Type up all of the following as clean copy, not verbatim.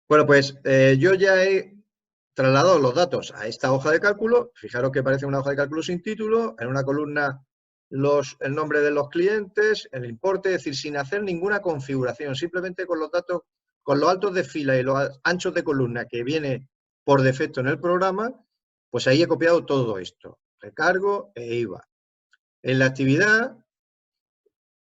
Bueno, pues yo ya he trasladado los datos a esta hoja de cálculo. Fijaros que parece una hoja de cálculo sin título. En una columna el nombre de los clientes, el importe, es decir, sin hacer ninguna configuración, simplemente con los datos, con los altos de fila y los anchos de columna que viene por defecto en el programa, pues ahí he copiado todo esto, recargo e IVA. En la actividad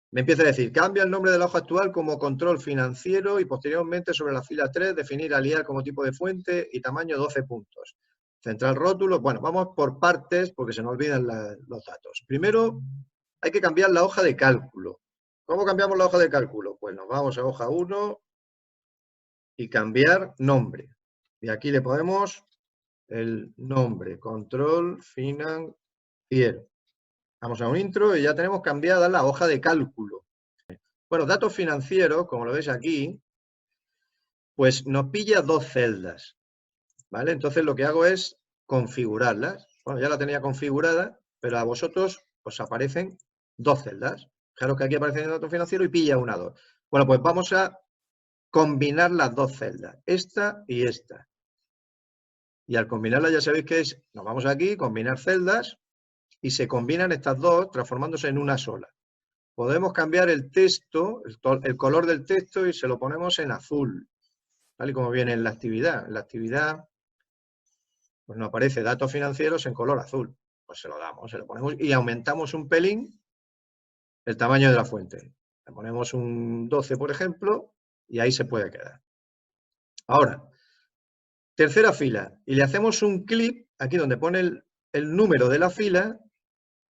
me empieza a decir, cambia el nombre de la hoja actual como control financiero y posteriormente sobre la fila 3 definir aliar como tipo de fuente y tamaño 12 puntos. Central rótulo, bueno, vamos por partes porque se nos olvidan los datos. Primero hay que cambiar la hoja de cálculo. ¿Cómo cambiamos la hoja de cálculo? Pues nos vamos a hoja 1 y cambiar nombre. Y aquí le ponemos el nombre, control financiero. Vamos a un intro y ya tenemos cambiada la hoja de cálculo. Bueno, datos financieros, como lo veis aquí, pues nos pilla dos celdas, ¿vale? Entonces lo que hago es configurarlas. Bueno, ya la tenía configurada, pero a vosotros os aparecen dos celdas. Fijaros que aquí aparece el dato financiero y pilla una 2. Bueno, pues vamos a combinar las dos celdas, esta y esta. Y al combinarlas ya sabéis que es, nos vamos aquí, combinar celdas, y se combinan estas dos transformándose en una sola. Podemos cambiar el texto, el color del texto y se lo ponemos en azul, tal y como viene en la actividad. En la actividad pues nos aparece datos financieros en color azul. Pues se lo damos, se lo ponemos y aumentamos un pelín el tamaño de la fuente. Le ponemos un 12, por ejemplo, y ahí se puede quedar. Ahora, tercera fila, y le hacemos un clip, aquí donde pone el número de la fila,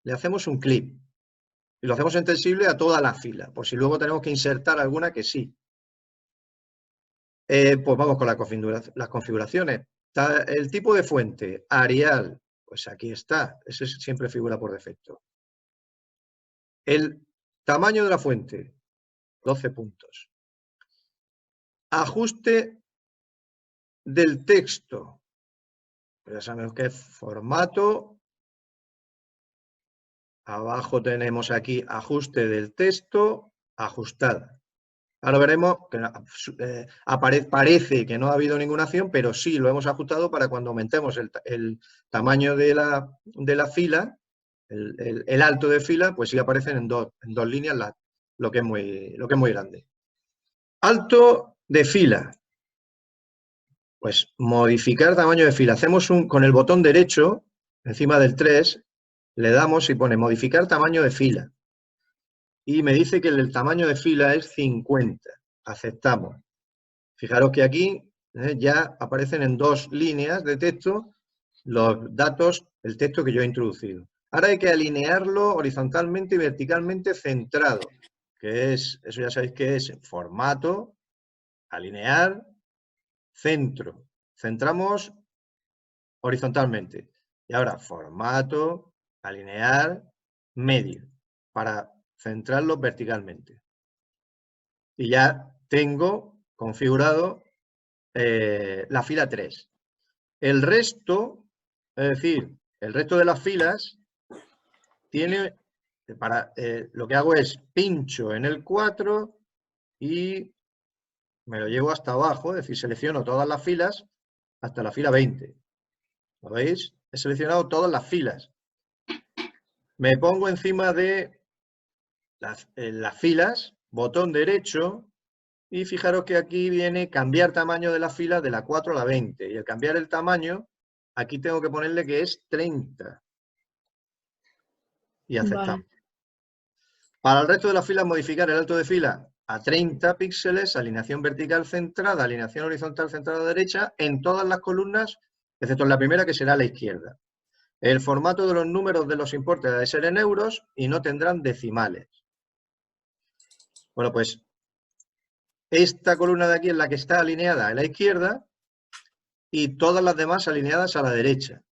le hacemos un clip. Y lo hacemos extensible a toda la fila, por si luego tenemos que insertar alguna que sí. Pues vamos con las configuraciones. El tipo de fuente, Arial, pues aquí está, ese siempre figura por defecto. El tamaño de la fuente, 12 puntos. Ajuste del texto, ya sabemos que es formato. Abajo tenemos aquí ajuste del texto, ajustada. Ahora veremos que parece que no ha habido ninguna acción, pero sí lo hemos ajustado para cuando aumentemos el tamaño de la fila, el alto de fila, pues sí aparecen en dos líneas lo que es muy grande. Alto de fila. Pues modificar tamaño de fila. Hacemos con el botón derecho, encima del 3, le damos y pone modificar tamaño de fila. Y me dice que el tamaño de fila es 50. Aceptamos. Fijaros que aquí ya aparecen en dos líneas de texto los datos, el texto que yo he introducido. Ahora hay que alinearlo horizontalmente y verticalmente centrado, que es, eso ya sabéis que es formato, alinear, centro. Centramos horizontalmente. Y ahora formato, alinear, medio, para centrarlo verticalmente. Y ya tengo configurado la fila 3. El resto, es decir, el resto de las filas tiene, lo que hago es pincho en el 4 y me lo llevo hasta abajo, es decir, selecciono todas las filas hasta la fila 20. ¿Lo veis? He seleccionado todas las filas. Me pongo encima de las filas, botón derecho, y fijaros que aquí viene cambiar tamaño de la fila de la 4 a la 20. Y al cambiar el tamaño, aquí tengo que ponerle que es 30. Y aceptamos. Vale. Para el resto de las filas, modificar el alto de fila a 30 píxeles, alineación vertical centrada, alineación horizontal centrada a derecha, en todas las columnas, excepto en la primera, que será a la izquierda. El formato de los números de los importes ha de ser en euros y no tendrán decimales. Bueno, pues esta columna de aquí es la que está alineada a la izquierda y todas las demás alineadas a la derecha.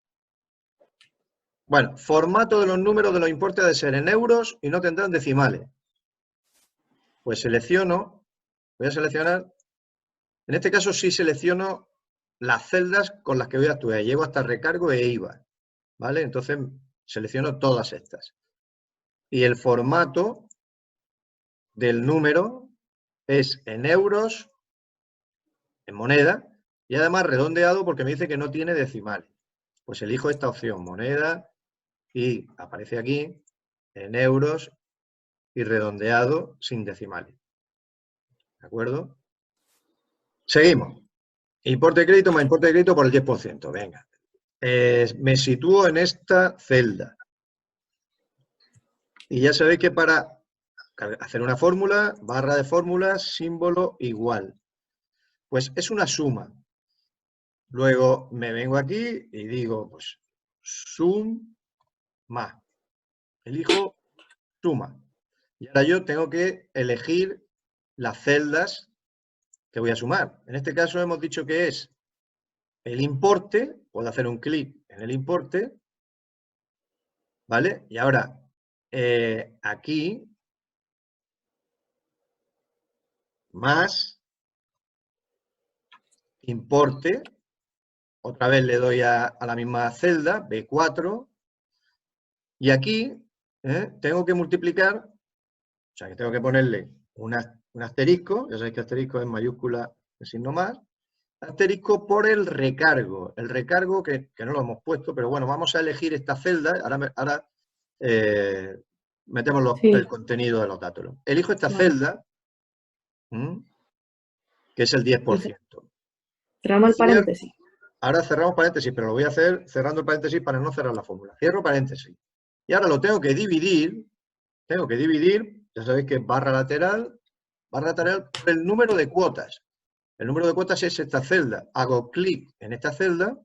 Bueno, formato de los números de los importes ha de ser en euros y no tendrán decimales. Pues selecciono, voy a seleccionar, en este caso sí selecciono las celdas con las que voy a actuar. Llego hasta recargo e IVA, ¿vale? Entonces selecciono todas estas. Y el formato del número es en euros en moneda, y además redondeado porque me dice que no tiene decimales. Pues elijo esta opción, moneda, y aparece aquí en euros y redondeado sin decimales. ¿De acuerdo? Seguimos. Importe de crédito más importe de crédito por el 10%. Venga. Me sitúo en esta celda. Y ya sabéis que para hacer una fórmula, barra de fórmulas, símbolo igual. Pues es una suma. Luego me vengo aquí y digo, pues, suma. Elijo suma. Y ahora yo tengo que elegir las celdas que voy a sumar. En este caso hemos dicho que es el importe. Puedo hacer un clic en el importe. ¿Vale? Y ahora, aquí, más importe. Otra vez le doy a la misma celda, B4. Y aquí tengo que multiplicar, o sea que tengo que ponerle un asterisco, ya sabéis que asterisco es mayúscula de signo más, asterisco por el recargo. El recargo que no lo hemos puesto, pero bueno, vamos a elegir esta celda, ahora metemos el contenido de los datos. Elijo esta celda, que es el 10%. Cerramos el paréntesis. Ahora cerramos paréntesis, pero lo voy a hacer cerrando el paréntesis para no cerrar la fórmula. Cierro paréntesis. Y ahora lo tengo que dividir, ya sabéis que es barra lateral por el número de cuotas. El número de cuotas es esta celda. Hago clic en esta celda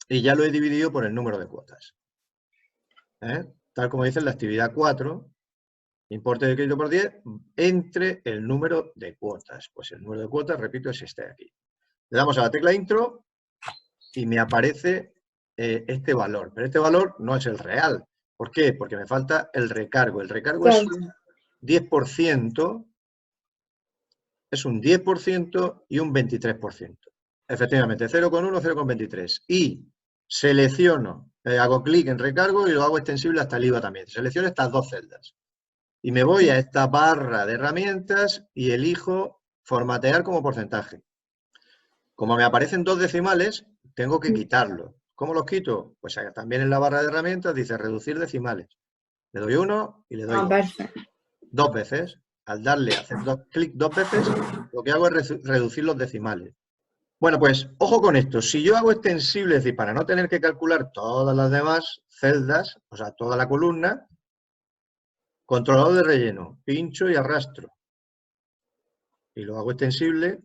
y ya lo he dividido por el número de cuotas. Tal como dice en la actividad 4, importe de crédito por 10 entre el número de cuotas. Pues el número de cuotas, repito, es este de aquí. Le damos a la tecla intro y me aparece este valor. Pero este valor no es el real. ¿Por qué? Porque me falta el recargo. El recargo es un 10%, es un 10% y un 23%. Efectivamente, 0,1, 0,23. Y selecciono, hago clic en recargo y lo hago extensible hasta el IVA también. Selecciono estas dos celdas. Y me voy a esta barra de herramientas y elijo formatear como porcentaje. Como me aparecen dos decimales, tengo que quitarlo. ¿Cómo los quito? Pues también en la barra de herramientas dice reducir decimales. Le doy 1 y le doy 2. Dos veces. Al darle a hacer clic dos veces, lo que hago es reducir los decimales. Bueno, pues ojo con esto. Si yo hago extensible, es decir, para no tener que calcular todas las demás celdas, o sea, toda la columna, controlador de relleno, pincho y arrastro. Y lo hago extensible.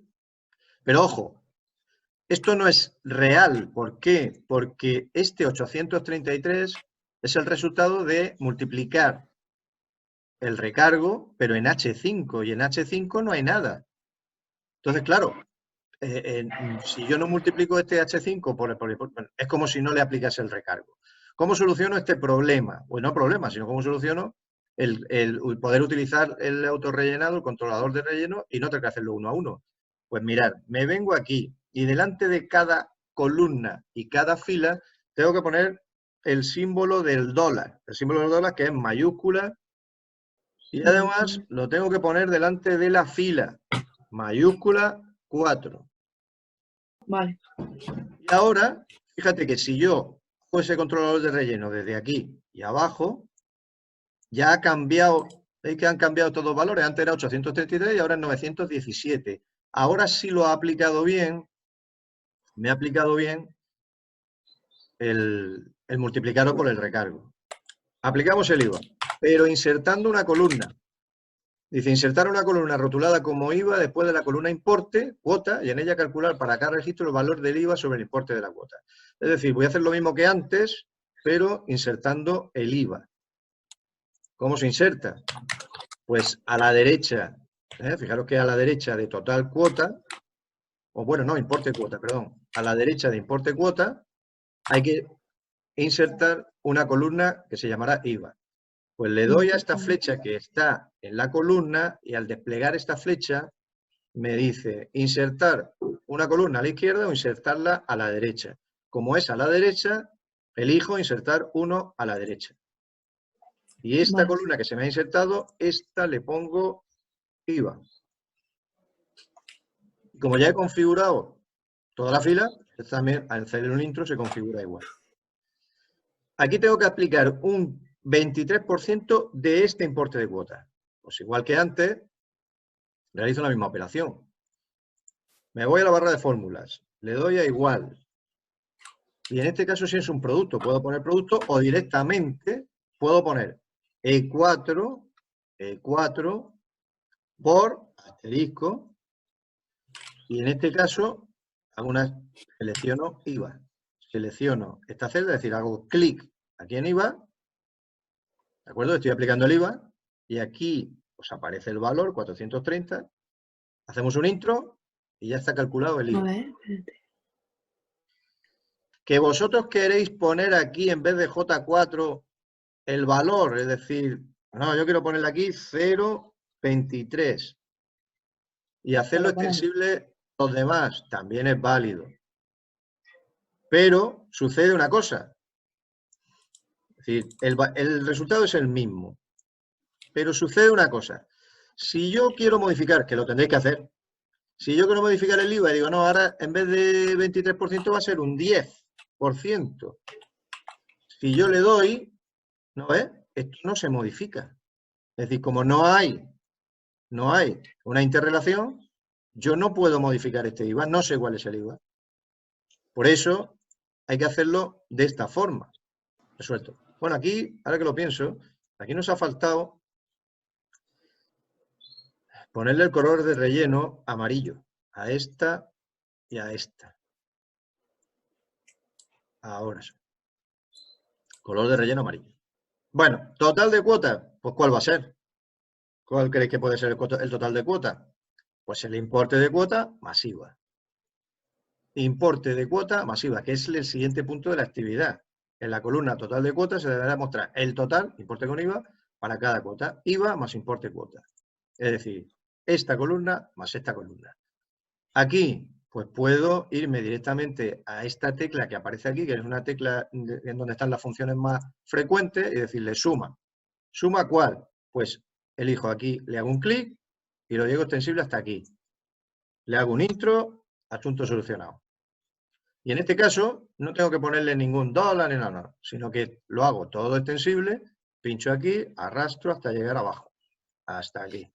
Pero ojo, esto no es real. ¿Por qué? Porque este 833 es el resultado de multiplicar el recargo, pero en H5, y en H5 no hay nada. Entonces, claro, si yo no multiplico este H5 es como si no le aplicase el recargo. ¿Cómo soluciono este problema? Pues no problema, sino cómo soluciono el poder utilizar el autorrellenado, el controlador de relleno, y no tener que hacerlo uno a uno. Pues mirad, me vengo aquí y delante de cada columna y cada fila tengo que poner el símbolo del dólar. El símbolo del dólar que es mayúscula. Y además lo tengo que poner delante de la fila, mayúscula 4. Vale. Y ahora, fíjate que si yo hago ese controlador de relleno desde aquí y abajo, ya ha cambiado, veis que han cambiado todos los valores. Antes era 833 y ahora es 917. Ahora sí lo ha aplicado bien, me ha aplicado bien el multiplicarlo por el recargo. Aplicamos el IVA, pero insertando una columna. Dice, insertar una columna rotulada como IVA después de la columna importe, cuota, y en ella calcular para cada registro el valor del IVA sobre el importe de la cuota. Es decir, voy a hacer lo mismo que antes, pero insertando el IVA. ¿Cómo se inserta? Pues a la derecha, fijaros que a la derecha de total cuota, o bueno, no, importe cuota, perdón. A la derecha de importe cuota hay que insertar una columna que se llamará IVA. Pues le doy a esta flecha que está en la columna y al desplegar esta flecha me dice insertar una columna a la izquierda o insertarla a la derecha. Como es a la derecha, elijo insertar uno a la derecha. Y esta columna que se me ha insertado, esta le pongo IVA. Como ya he configurado toda la fila, también al hacer un intro se configura igual. Aquí tengo que aplicar un 23% de este importe de cuota. Pues igual que antes, realizo la misma operación. Me voy a la barra de fórmulas, le doy a igual. Y en este caso, si es un producto, puedo poner producto o directamente puedo poner E4 por asterisco. Y en este caso, selecciono IVA. Selecciono esta celda, es decir, hago clic aquí en IVA. ¿De acuerdo? Estoy aplicando el IVA. Y aquí pues aparece el valor, 430. Hacemos un intro y ya está calculado el A IVA. ver, espérate. Que vosotros queréis poner aquí en vez de J4 el valor, es decir, no, yo quiero ponerle aquí 0,23 y hacerlo Lo ponemos. extensible a los demás, también es válido. Pero sucede una cosa, es decir, el resultado es el mismo, pero sucede una cosa. Si yo quiero modificar, que lo tendréis que hacer, si yo quiero modificar el IVA y digo, no, ahora en vez de 23% va a ser un 10%. Si yo le doy, ¿no ves? Esto no se modifica. Es decir, como no hay una interrelación, yo no puedo modificar este IVA, no sé cuál es el IVA. Por eso hay que hacerlo de esta forma. Resuelto. Bueno, aquí, ahora que lo pienso, aquí nos ha faltado ponerle el color de relleno amarillo a esta y a esta. Ahora sí. Color de relleno amarillo. Bueno, total de cuota, pues ¿cuál va a ser? ¿Cuál creéis que puede ser el total de cuota? Pues el importe de cuota más IVA. Importe de cuota masiva, que es el siguiente punto de la actividad. En la columna total de cuotas se deberá mostrar el total, importe con IVA, para cada cuota. IVA más importe cuota. Es decir, esta columna más esta columna. Aquí, pues puedo irme directamente a esta tecla que aparece aquí, que es una tecla en donde están las funciones más frecuentes, y decirle suma. ¿Suma cuál? Pues elijo aquí, le hago un clic y lo llevo extensible hasta aquí. Le hago un intro, asunto solucionado. Y en este caso no tengo que ponerle ningún dólar ni nada, sino que lo hago todo extensible, pincho aquí, arrastro hasta llegar abajo, hasta aquí.